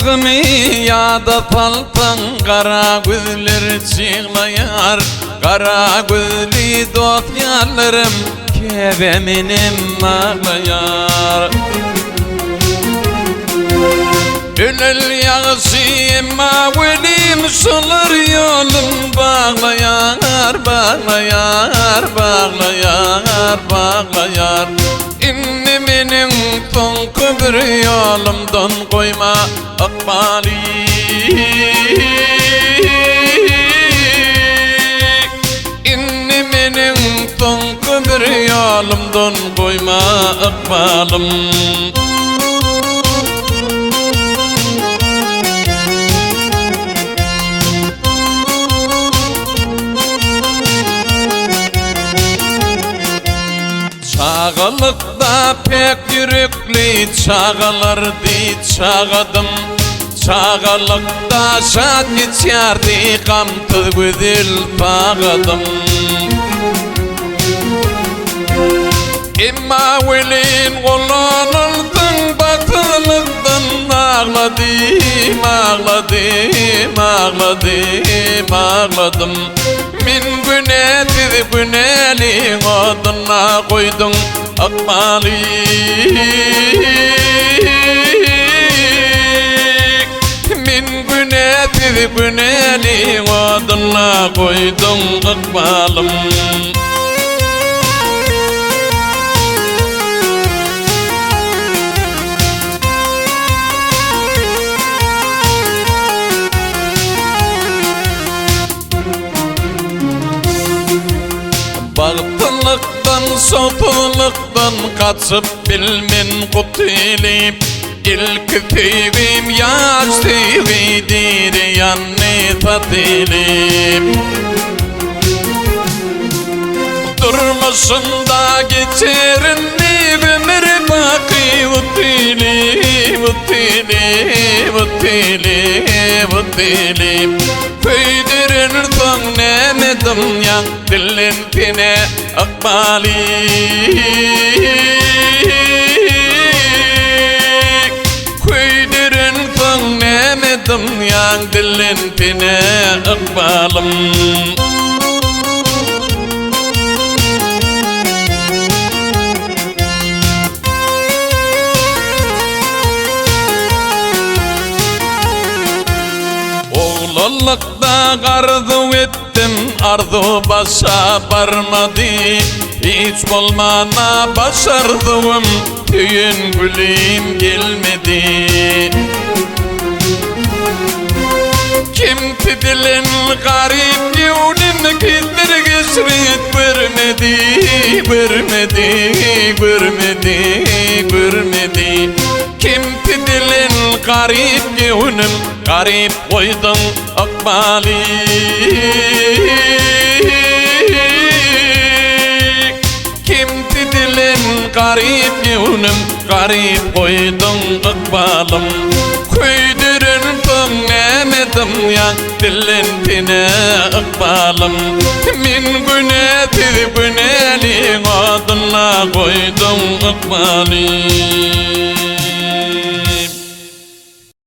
Aşkımı yada paltan kara gözler çığlayar. Kara gözlü dost yarlarım keveminim ağlayar. Gönül yağısı mavilim sular yolum bağlayar, bağlayar, bağlayar, bağlayar. İnni benim tonku bir yolumdan koyma akbali. İnni benim tonku bir yolumdan koyma akbalım. Çağalıkta pek yürekli çağalardı çağadım. Çağalıkta şad geçerdi kamtı güzel bağadım. İmma velin kullanıldın batılıktan ağladım, ağladım, ağladım, ağladım. Min günedir güneli oduna koydun akbali. Min günedir güneli oduna koydun akbalım. Bağıtılıktan, sotuluktan kaçıp bilmin kutulip İlk tüyüm yaş tüyüdür yanı tatilip. Durmasında geçerin ömür baki utilip, utilip, utilip, utilip. Pöydürün son nemedim yan dilintine akbali. Pöydürün son nemedim yan dilintine akbalım. Oğlulukta arzu ettim, arzu başa varmadı. Hiç olmana başardığım tüyün gülüm gelmedi. Kimti dilin garip yuvnin kizdir geçrit vermedi, vermedi, vermedi, vermedi. Kimti dilin garip yuvnin garip koydun akbali. Kimti dilin garip yuvnin garip koydun akbalım. Köydürün son nemedim yan dilintine akbalım. Min günedir güneli oduna koydum akbali.